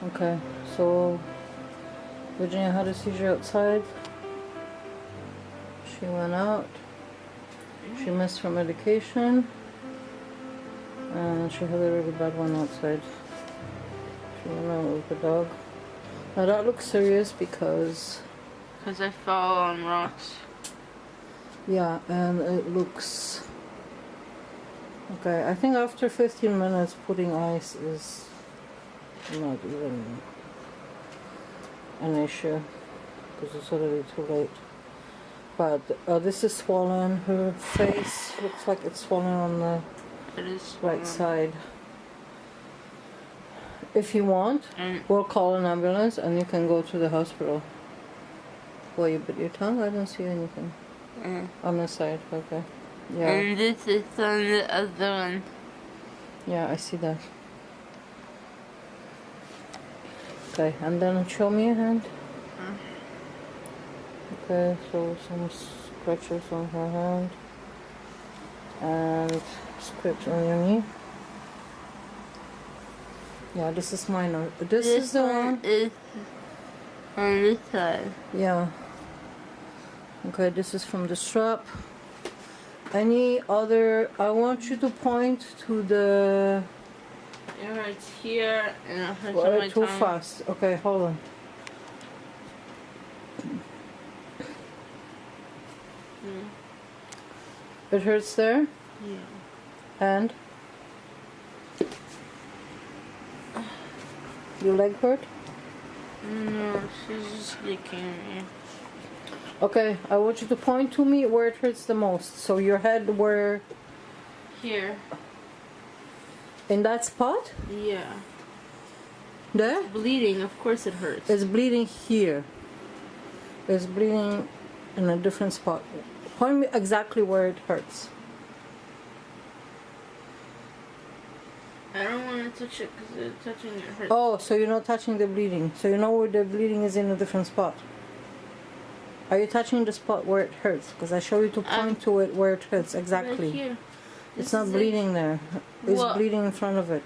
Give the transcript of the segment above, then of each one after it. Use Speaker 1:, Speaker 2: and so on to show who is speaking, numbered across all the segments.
Speaker 1: Okay, so Virginia had a seizure outside. She went out. She missed her medication. And she had a really bad one outside. She went out with the dog. Now that looks serious because
Speaker 2: I fell on rocks.
Speaker 1: yeah, and it looks okay. I think after 15 minutes putting ice is not even an issue because it's already too late. But this is swollen. Her face looks like it's swollen on the right side. If you want, we'll call an ambulance and you can go to the hospital. Well, you bit your tongue? I don't see anything. On the side, okay. Yeah.
Speaker 2: And this is on the other one.
Speaker 1: Yeah, I see that. Okay, and then show me your hand. Okay, so some scratches on her hand. And script on your knee. Yeah, this is minor. This is the one.
Speaker 2: Is on this side.
Speaker 1: Yeah. Okay, this is from the strap. Any other? I want you to point to the.
Speaker 2: It hurts here and it hurts
Speaker 1: Well,
Speaker 2: on my
Speaker 1: too
Speaker 2: tongue.
Speaker 1: fast. Okay, hold on. It hurts there?
Speaker 2: Yeah.
Speaker 1: And? Your leg hurt?
Speaker 2: No, she's just licking me.
Speaker 1: Okay, I want you to point to me where it hurts the most. So your head where?
Speaker 2: Here.
Speaker 1: In that spot?
Speaker 2: Yeah.
Speaker 1: There?
Speaker 2: Bleeding, of course it hurts.
Speaker 1: It's bleeding here. It's bleeding in a different spot. Point me exactly where it hurts.
Speaker 2: I don't want to touch it because touching it hurts.
Speaker 1: Oh, so you're not touching the bleeding. So you know where the bleeding is in a different spot. Are you touching the spot where it hurts? Because I show you to point to it where it hurts exactly.
Speaker 2: Right here.
Speaker 1: It's not bleeding there. It's
Speaker 2: What?
Speaker 1: bleeding in front of it.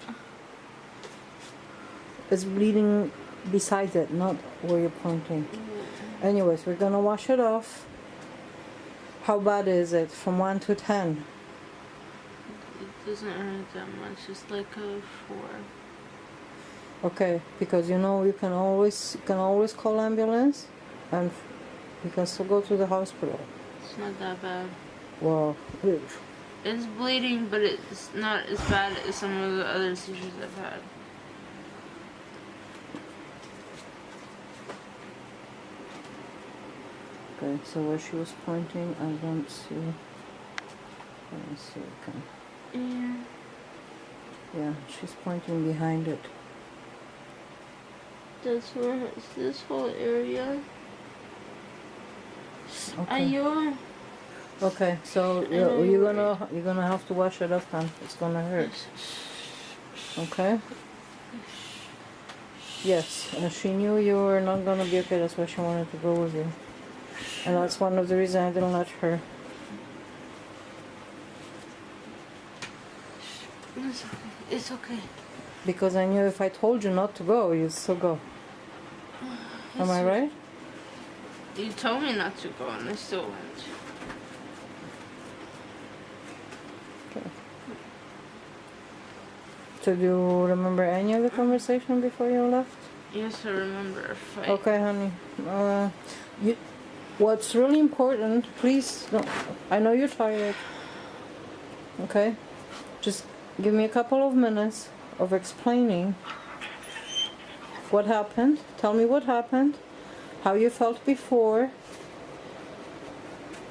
Speaker 1: It's bleeding beside it, not where you're pointing. Anyways, we're gonna wash it off. How bad is it? From 1 to 10?
Speaker 2: It doesn't hurt that much. It's like a 4.
Speaker 1: Okay, because you know you can always call ambulance, and you can still go to the hospital.
Speaker 2: It's not that bad.
Speaker 1: Well,
Speaker 2: It's bleeding, but it's not as bad as some of the other seizures I've had.
Speaker 1: okay. So where she was pointing, I don't see. Let me see. Okay.
Speaker 2: Yeah.
Speaker 1: Yeah, she's pointing behind it.
Speaker 2: That's where it's this whole area.
Speaker 1: Okay. Okay, so you're gonna have to wash it up, hon. It's gonna hurt. Okay. Yes, and she knew you were not gonna be okay. That's why she wanted to go with you, and that's one of the reasons I didn't let her.
Speaker 2: It's okay.
Speaker 1: Because I knew if I told you not to go, you'd still go. Am I right?
Speaker 2: You told me not to go, and I still went.
Speaker 1: Okay. So do you remember any of the conversation before you left?
Speaker 2: Yes, I remember a fight.
Speaker 1: Okay, honey. What's really important, please don't. I know you're tired. Okay? Just give me a couple of minutes of explaining what happened. Tell me what happened, how you felt before,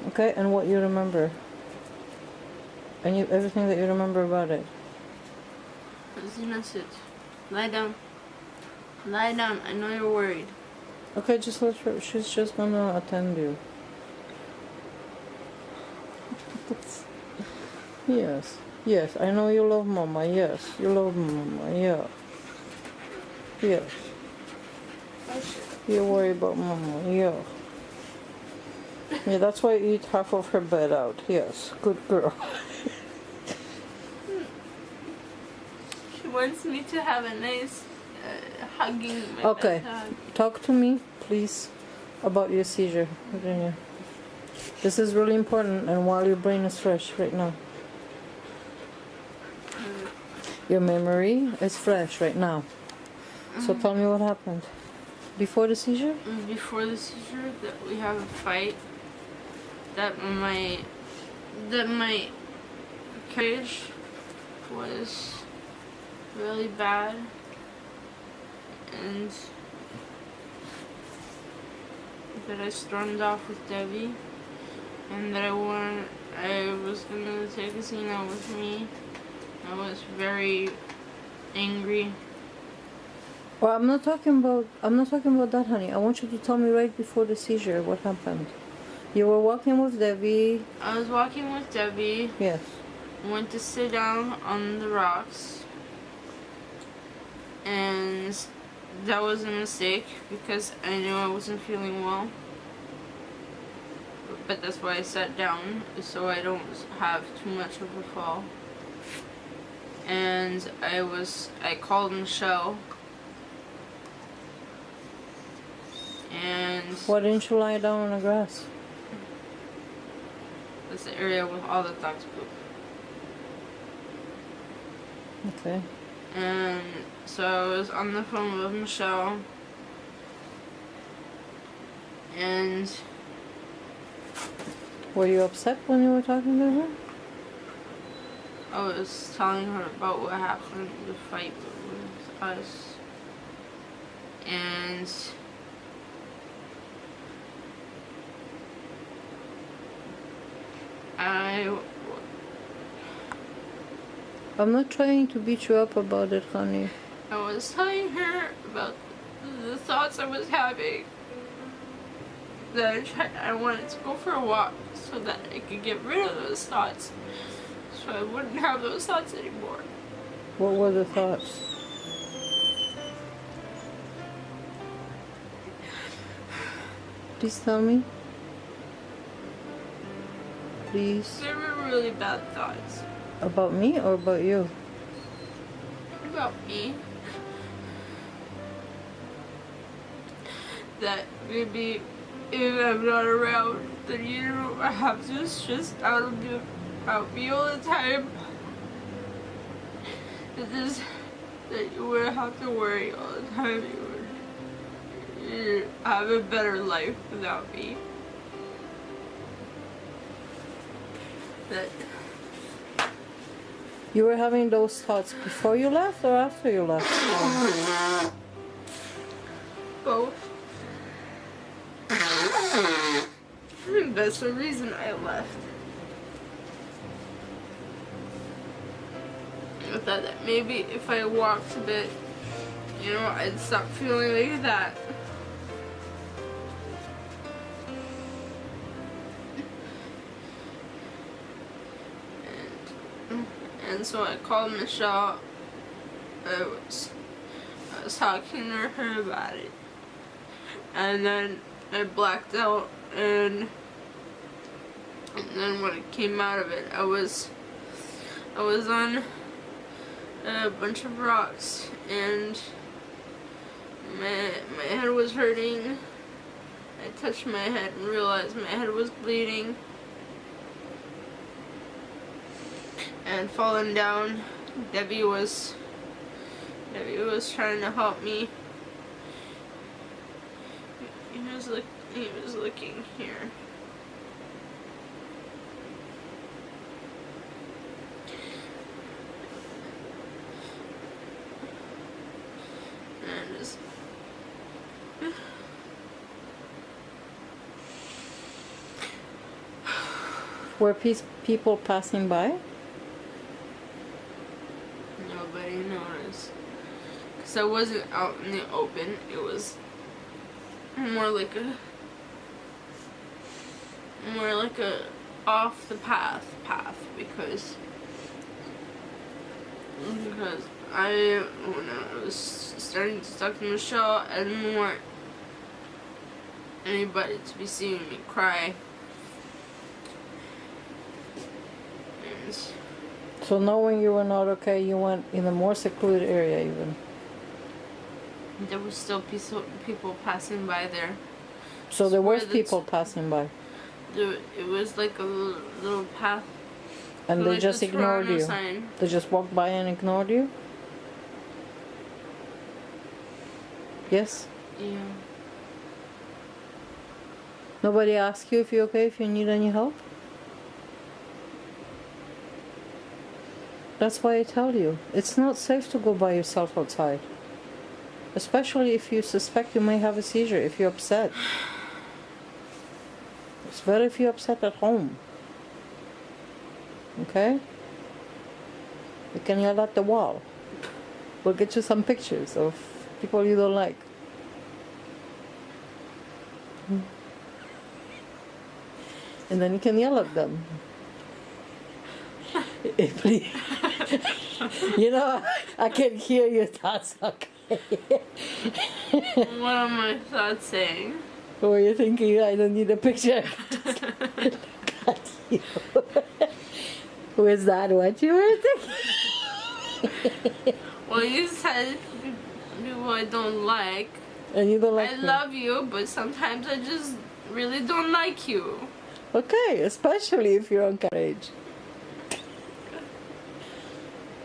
Speaker 1: okay, and what you remember. And everything that you remember about it.
Speaker 2: Zina, sit. Lie down. Lie down. I know you're worried.
Speaker 1: Okay, just let her. She's just gonna attend you. Yes. Yes, I know you love Mama. Yes, you love Mama. Yeah. Yes. You worry about Mama. Yeah. Yeah, that's why you eat half of her bed out. Yes, good girl.
Speaker 2: She wants me to have a nice hugging my
Speaker 1: Okay.
Speaker 2: best hug.
Speaker 1: Talk to me, please, about your seizure, Virginia. This is really important, and while your brain is fresh right now. Your memory is fresh right now. So tell me what happened. Before the seizure?
Speaker 2: Before the seizure, that we have a fight. That my carriage was really bad, and that I stormed off with Debbie, and that I was gonna take Casino with me. I was very angry.
Speaker 1: Well, I'm not talking about that, honey. I want you to tell me right before the seizure what happened. You were walking with Debbie.
Speaker 2: I was walking with Debbie.
Speaker 1: Yes.
Speaker 2: Went to sit down on the rocks, and that was a mistake because I knew I wasn't feeling well. But that's why I sat down, so I don't have too much of a fall. And I called Michelle. And
Speaker 1: Why didn't you lie down on the grass?
Speaker 2: that's the area with all the dogs poop.
Speaker 1: Okay.
Speaker 2: And so I was on the phone with Michelle, and
Speaker 1: Were you upset when you were talking to her?
Speaker 2: I was telling her about what happened, the fight with us, and
Speaker 1: I'm not trying to beat you up about it, honey.
Speaker 2: I was telling her about the thoughts I was having. That I wanted to go for a walk so that I could get rid of those thoughts, so I wouldn't have those thoughts anymore.
Speaker 1: What were the thoughts? Please tell me. Please.
Speaker 2: They were really bad thoughts
Speaker 1: About me or about you?
Speaker 2: about me. That maybe if I'm not around, then you don't have to stress out about me all the time. That you wouldn't have to worry all the time. You'd have a better life without me. That
Speaker 1: You were having those thoughts before you left or after you left?
Speaker 2: both. That's the reason I left. I thought that maybe if I walked a bit, I'd stop feeling like that. And so I called Michelle. I was talking to her about it. And then I blacked out, and then when it came out of it, I was on a bunch of rocks, and my head was hurting. I touched my head and realized my head was bleeding and falling down. Debbie was trying to help me. He was looking here. And just
Speaker 1: Were people passing by?
Speaker 2: nobody noticed. Because I wasn't out in the open. It was more like a off the path because when I was starting to talk to Michelle, I didn't want anybody to be seeing me cry. And
Speaker 1: So knowing you were not okay, you went in a more secluded area even.
Speaker 2: There were still people passing by there.
Speaker 1: So there
Speaker 2: Where
Speaker 1: was
Speaker 2: the
Speaker 1: people passing by,
Speaker 2: It was like a little path.
Speaker 1: and they
Speaker 2: like
Speaker 1: just
Speaker 2: the
Speaker 1: ignored
Speaker 2: Toronto
Speaker 1: you.
Speaker 2: sign.
Speaker 1: They just walked by and ignored you? Yes?
Speaker 2: Yeah.
Speaker 1: Nobody asked you if you're okay, if you need any help? That's why I tell you, it's not safe to go by yourself outside. Especially if you suspect you may have a seizure, if you're upset. It's better if you're upset at home. Okay? You can yell at the wall. We'll get you some pictures of people you don't like. And then you can yell at them. Please. You know, I can hear your thoughts, okay?
Speaker 2: What are my thoughts saying?
Speaker 1: What were you thinking? I don't need a picture. Just look at you. Was that what you were thinking?
Speaker 2: Well, you said people I don't like.
Speaker 1: And you don't like
Speaker 2: I
Speaker 1: me.
Speaker 2: love you, but sometimes I just really don't like you.
Speaker 1: Okay, especially if you're on courage.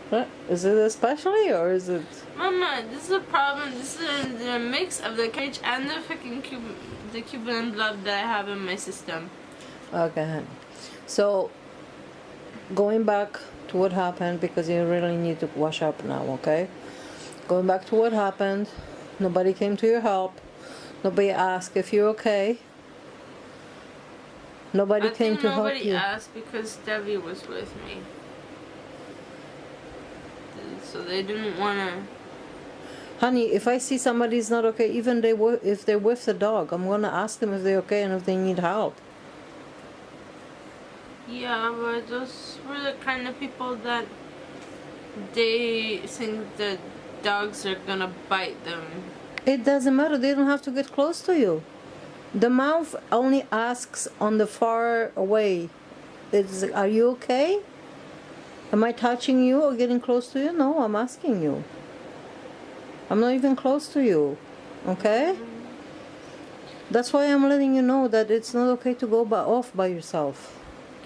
Speaker 1: What? Is it especially or is it?
Speaker 2: Mama, this is a problem. This is the mix of the courage and the freaking Cuban blood that I have in my system.
Speaker 1: Okay, honey. So, going back to what happened, because you really need to wash up now, okay? Going back to what happened, nobody came to your help. Nobody asked if you're okay. Nobody came to help
Speaker 2: Nobody
Speaker 1: you.
Speaker 2: asked because Debbie was with me. So they didn't want to...
Speaker 1: Honey, if I see somebody's not okay, even if they're with the dog, I'm going to ask them if they're okay and if they need help.
Speaker 2: Yeah, but those were the kind of people that they think that dogs are gonna bite them.
Speaker 1: It doesn't matter. They don't have to get close to you. The mouth only asks on the far away. Are you okay? Am I touching you or getting close to you? No, I'm asking you. I'm not even close to you. Okay? That's why I'm letting you know that it's not okay to go off by yourself.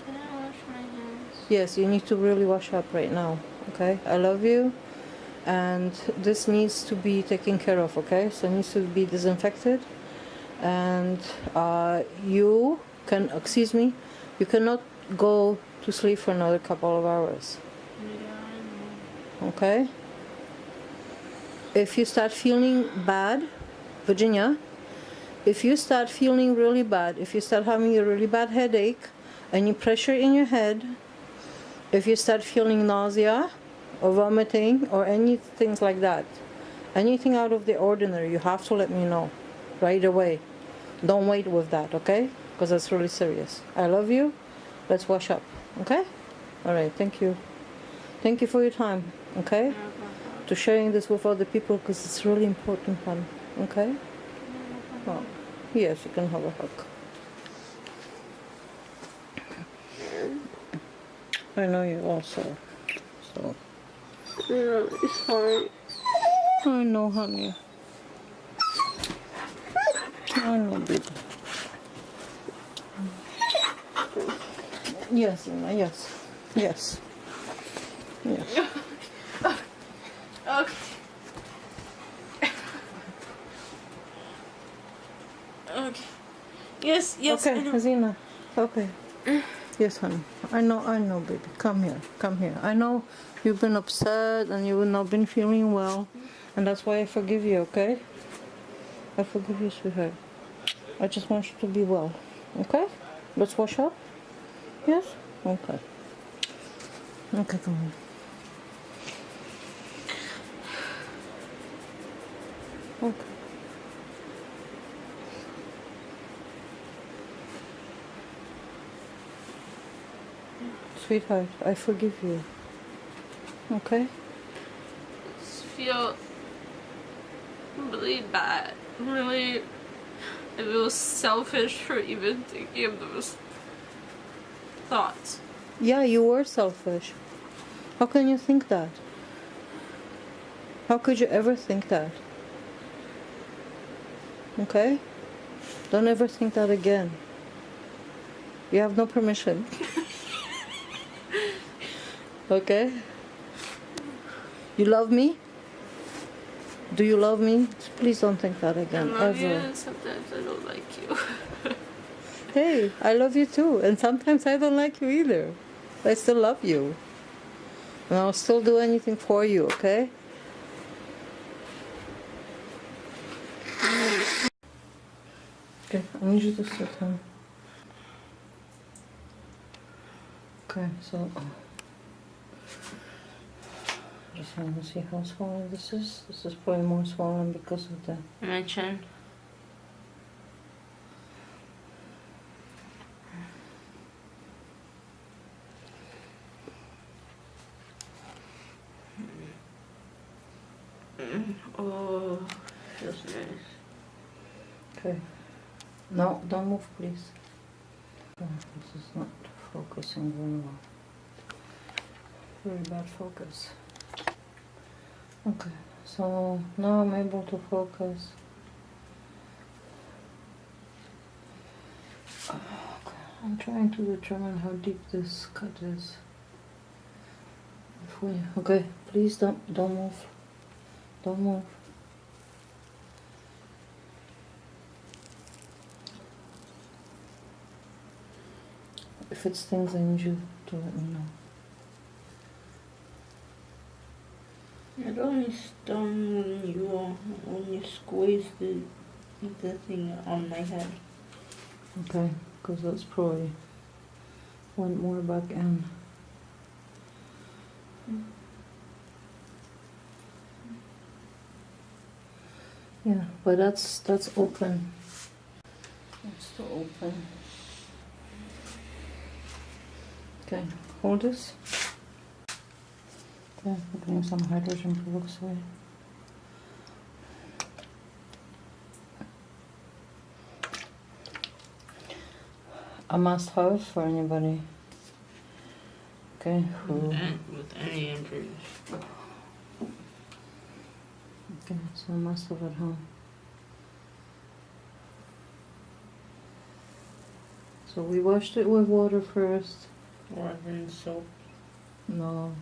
Speaker 2: Can I wash my hands?
Speaker 1: Yes, you need to really wash up right now. Okay? I love you. And this needs to be taken care of, okay? So it needs to be disinfected. And you cannot go to sleep for another couple of hours.
Speaker 2: Yeah,
Speaker 1: Okay? If you start feeling bad, Virginia, if you start feeling really bad, if you start having a really bad headache, any pressure in your head, if you start feeling nausea or vomiting or any things like that, anything out of the ordinary, you have to let me know right away. Don't wait with that, okay? Because that's really serious. I love you. Let's wash up, okay? All right, thank you. Thank you for your time, okay?
Speaker 2: no.
Speaker 1: To sharing this with other people because it's really important, hon, okay? Oh, yes, you can have a hug. I know you also, so.
Speaker 2: I'm really sorry.
Speaker 1: I know, honey. I know, baby. Yes, Emma, yes. Yes. Yes.
Speaker 2: Okay. Okay. Yes, yes.
Speaker 1: Okay,
Speaker 2: I know.
Speaker 1: Hazina. Okay. Yes, honey. I know, baby. Come here. I know you've been upset and you've not been feeling well, and that's why I forgive you, okay? I forgive you, sweetheart. I just want you to be well, okay? Let's wash up? Yes? Okay. Okay, come on. Okay. Sweetheart, I forgive you. Okay?
Speaker 2: Just feel really bad. Really, I feel selfish for even thinking of those thoughts.
Speaker 1: Yeah, you were selfish. How can you think that? How could you ever think that? Okay? Don't ever think that again. You have no permission. Okay? You love me? Do you love me? Please don't think that again,
Speaker 2: I love
Speaker 1: ever.
Speaker 2: you, and sometimes I don't like you.
Speaker 1: Hey, I love you too, and sometimes I don't like you either. I still love you. And I'll still do anything for you, okay? Okay, I need you to sit down. Okay, so just want to see how swollen this is. This is probably more swollen because of the
Speaker 2: My chin. Oh, feels nice.
Speaker 1: Okay. No, don't move, please. Oh, this is not focusing very well. Very bad focus. Okay, so now I'm able to focus. Okay, I'm trying to determine how deep this cut is. Okay, please don't move. Don't move. If it stings, I need you to let me know.
Speaker 2: It only stung when you squeeze the thing on my head.
Speaker 1: Okay, because that's probably went more back in. Yeah, but that's open. It's still open. Okay, hold this. Okay, I'm putting some hydrogen peroxide. A must-have for anybody. Okay, who?
Speaker 2: With any injuries.
Speaker 1: Okay, so a must-have at home. So we washed it with water first.
Speaker 2: Or then soap.
Speaker 1: No.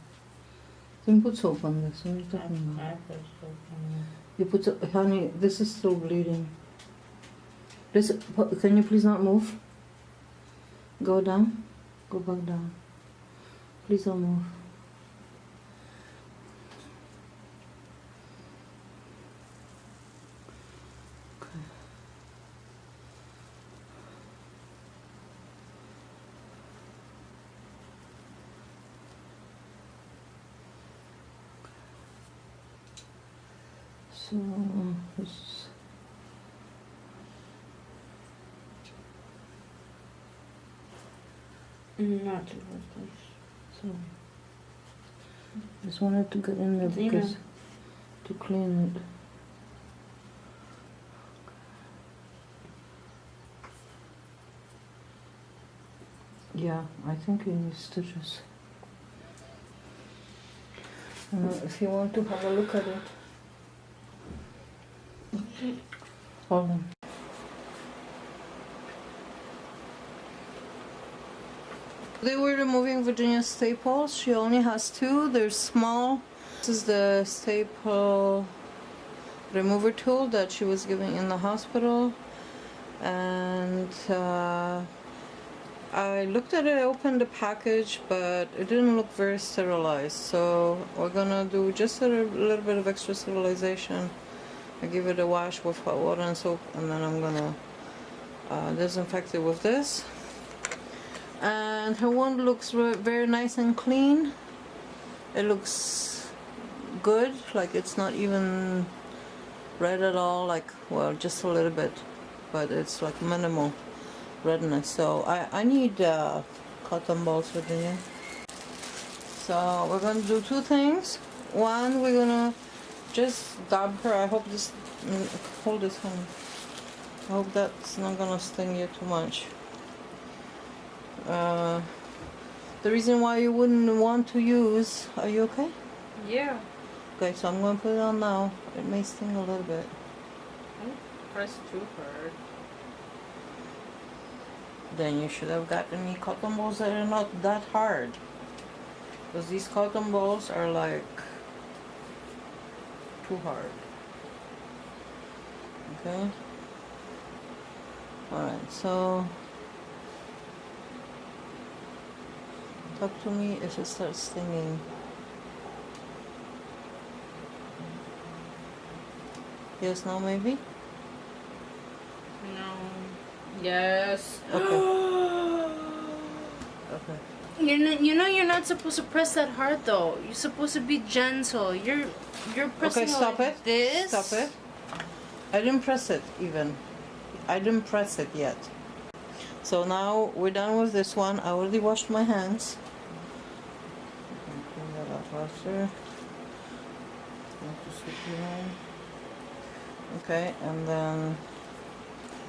Speaker 1: Didn't put soap on this. What are you
Speaker 2: I
Speaker 1: talking about?
Speaker 2: put soap on
Speaker 1: You put honey. This is still bleeding. This. Can you please not move? Go down. Go back down. Please don't move. Okay. So this.
Speaker 2: Not too much.
Speaker 1: So just wanted to get in there because to clean it. Yeah, I think you need stitches. If you want to have a look at it. Hold on. They were removing Virginia's staples. She only has two. They're small. This is the staple remover tool that she was given in the hospital. And I looked at it, I opened the package, but it didn't look very sterilized. So we're gonna do just a little bit of extra sterilization. I give it a wash with hot water and soap, and then I'm gonna disinfect it with this. And her wound looks very nice and clean. It looks good, like it's not even red at all, like, well, just a little bit, but it's like minimal redness. So I need cotton balls, Virginia. So we're gonna do two things. One, we're gonna just dab her. I hope this, hold this, honey. I hope that's not gonna sting you too much. The reason why you wouldn't want to use, are you okay?
Speaker 2: Yeah.
Speaker 1: Okay, so I'm going to put it on now. It may sting a little bit.
Speaker 2: press too hard.
Speaker 1: Then you should have gotten me cotton balls that are not that hard. Because these cotton balls are like too hard. Okay? Alright, so talk to me if it starts stinging. Yes, no, maybe?
Speaker 2: No. Yes.
Speaker 1: Okay. Okay.
Speaker 2: You know you're not supposed to press that hard though. You're supposed to be gentle. You're pressing
Speaker 1: Okay, stop
Speaker 2: like
Speaker 1: it.
Speaker 2: this.
Speaker 1: Stop it. I didn't press it even. I didn't press it yet. So now we're done with this one. I already washed my hands. Clean that out faster. Okay, and then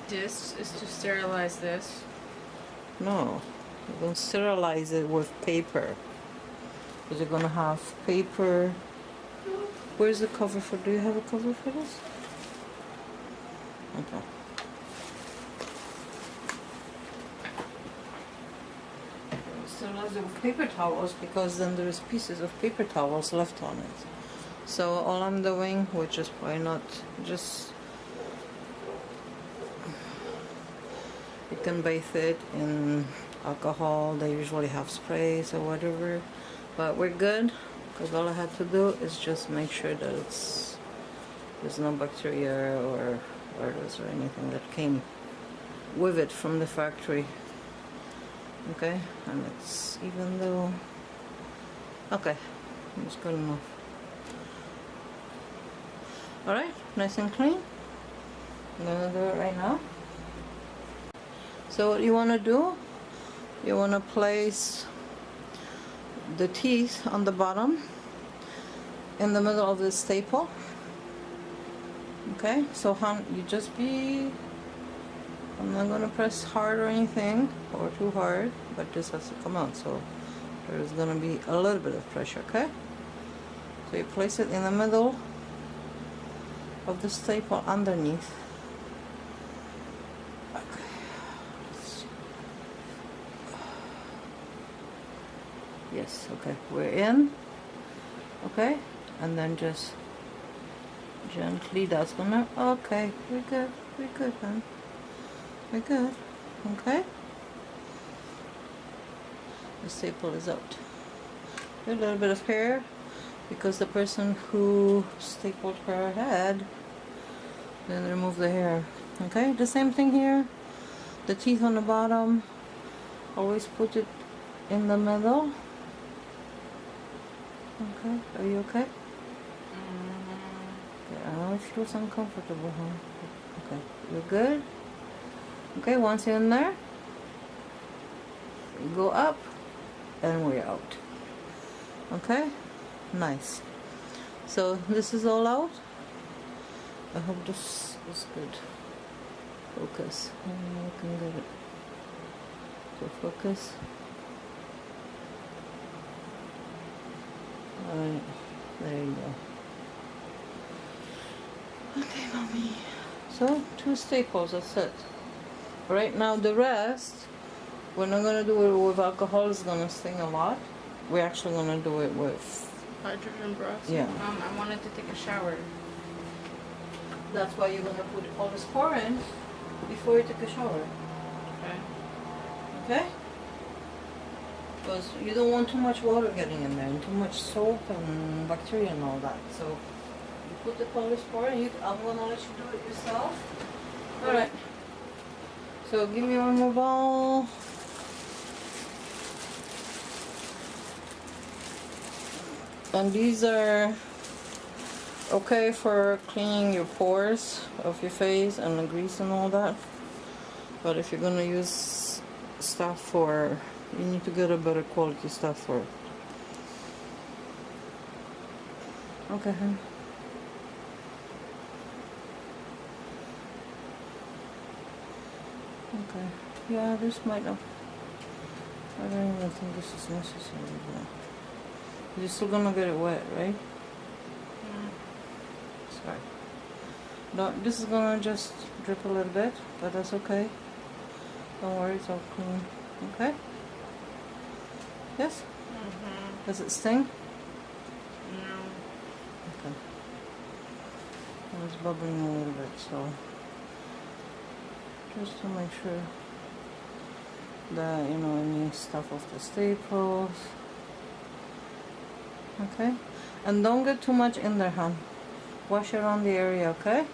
Speaker 2: This is to sterilize this.
Speaker 1: no, you're going to sterilize it with paper. Because you're going to have paper. Where's the cover for? Do you have a cover for this? Okay. Sterilize it with paper towels because then there's pieces of paper towels left on it. So all I'm doing, which is probably not just, you can bathe it in alcohol. They usually have sprays or whatever, but we're good because all I had to do is just make sure that there's no bacteria or virus or anything that came with it from the factory. Okay, and it's even though, okay, I'm just good enough. Alright, nice and clean. I'm gonna do it right now. So what you want to do, you want to place the teeth on the bottom in the middle of the staple. Okay, so you just be, I'm not going to press hard or anything or too hard, but this has to come out, so there's going to be a little bit of pressure. Okay, so you place it in the middle of the staple underneath. Okay. Yes, okay, we're in. Okay, and then just gently, that's gonna, okay, we're good, man. We're good, okay? The staple is out. A little bit of hair, because the person who stapled her head, then remove the hair. Okay, the same thing here. The teeth on the bottom, always put it in the middle. Okay, are you okay? Okay, I know it feels uncomfortable, huh? Okay, you're good? Okay, once you're in there, you go up, and we're out. Okay? Nice. So this is all out. I hope this is good. Focus. I can get it. So focus. Alright, there you go. Okay, mommy. So 2 staples, that's it. Right now the rest, we're not gonna do it with alcohol, it's gonna sting a lot. We're actually gonna do it with
Speaker 2: Hydrogen peroxide?
Speaker 1: Yeah.
Speaker 2: I wanted to take a shower.
Speaker 1: That's why you're gonna put all this pour in before you take a shower.
Speaker 2: Okay.
Speaker 1: Okay? Because you don't want too much water getting in there and too much soap and bacteria and all that. So you put the Postiictal in. I'm gonna let you do it yourself. Alright. So give me one more ball. And these are okay for cleaning your pores of your face and the grease and all that. But if you're gonna use stuff for, you need to get a better quality stuff for it. Okay, honey. Okay. Yeah, this might not. I don't even think this is necessary. But you're still gonna get it wet, right?
Speaker 2: Yeah.
Speaker 1: Sorry. Don't, this is gonna just drip a little bit, but that's okay. Don't worry, it's all clean. Okay? Yes?
Speaker 2: Mm-hmm.
Speaker 1: Does it sting?
Speaker 2: No.
Speaker 1: Okay. It's bubbling a little bit, so just to make sure that, you know, any stuff off the staples. Okay? And don't get too much in there, hon. Wash around the area, okay?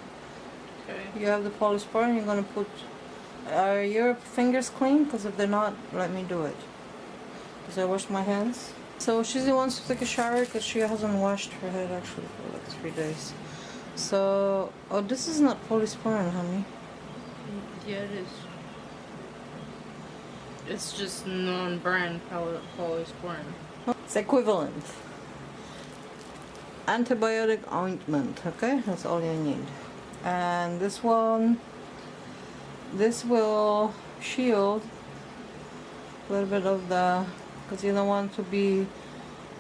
Speaker 2: Okay.
Speaker 1: You have the polysporin, you're gonna put... Are your fingers clean? Because if they're not, let me do it. Because I washed my hands. So Shizzy wants to take a shower because she hasn't washed her head actually for like 3 days. So, oh, this is not polysporin, honey.
Speaker 2: Yeah, it is. It's just non-brand polysporin.
Speaker 1: It's equivalent. Antibiotic ointment, okay? That's all you need. And this one, this will shield a little bit of the, because you don't want to be,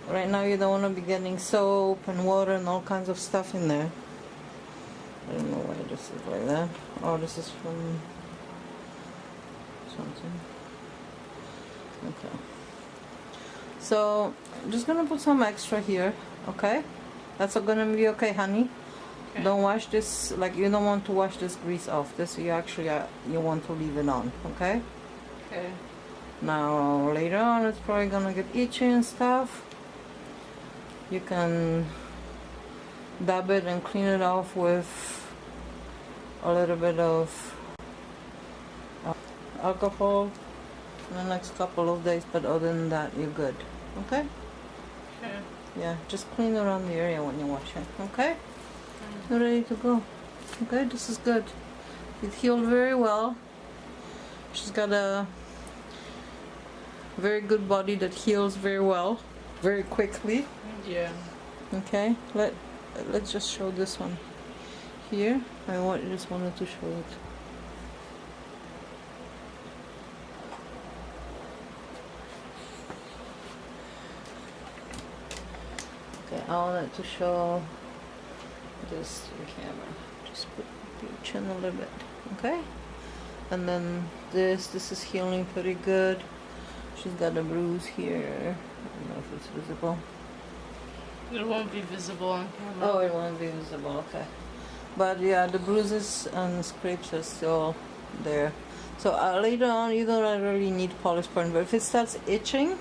Speaker 1: right now you don't want to be getting soap and water and all kinds of stuff in there. I don't know why this is like that. Oh, this is from something. Okay. So, I'm just gonna put some extra here, okay? That's gonna be okay, honey.
Speaker 2: Okay.
Speaker 1: Don't wash this, like you don't want to wash this grease off. This you actually, you want to leave it on, okay?
Speaker 2: Okay.
Speaker 1: Now, later on it's probably gonna get itchy and stuff. You can dab it and clean it off with a little bit of alcohol in the next couple of days, but other than that you're good, okay?
Speaker 2: Okay.
Speaker 1: Yeah, just clean around the area when you wash it, okay? You're ready to go. Okay, this is good. It healed very well. She's got a very good body that heals very well, very quickly.
Speaker 2: Yeah.
Speaker 1: Okay, let's just show this one here. Just wanted to show it. Okay, I wanted to show this to the camera. Just put your chin a little bit, okay? And then this is healing pretty good. She's got a bruise here. I don't know if it's visible.
Speaker 2: It won't be visible on camera.
Speaker 1: Oh, it won't be visible, okay. But yeah, the bruises and scrapes are still there. So later on, you don't really need polysporin, but if it starts itching,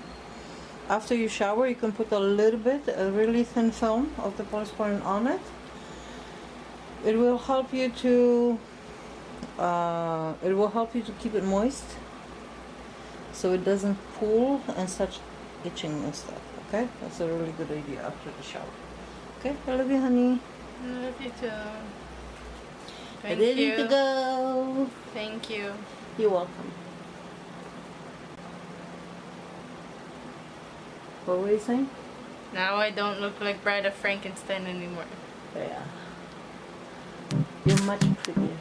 Speaker 1: after you shower, you can put a little bit, a really thin film of the polysporin on it. It will help you to keep it moist, so it doesn't pool and start itching and stuff. Okay, that's a really good idea after the shower. Okay, I love you, honey.
Speaker 2: I love you too. Thank
Speaker 1: Ready
Speaker 2: you.
Speaker 1: to go.
Speaker 2: Thank you.
Speaker 1: You're welcome. What were you saying?
Speaker 2: Now I don't look like Bride of Frankenstein anymore.
Speaker 1: Yeah. You're much prettier.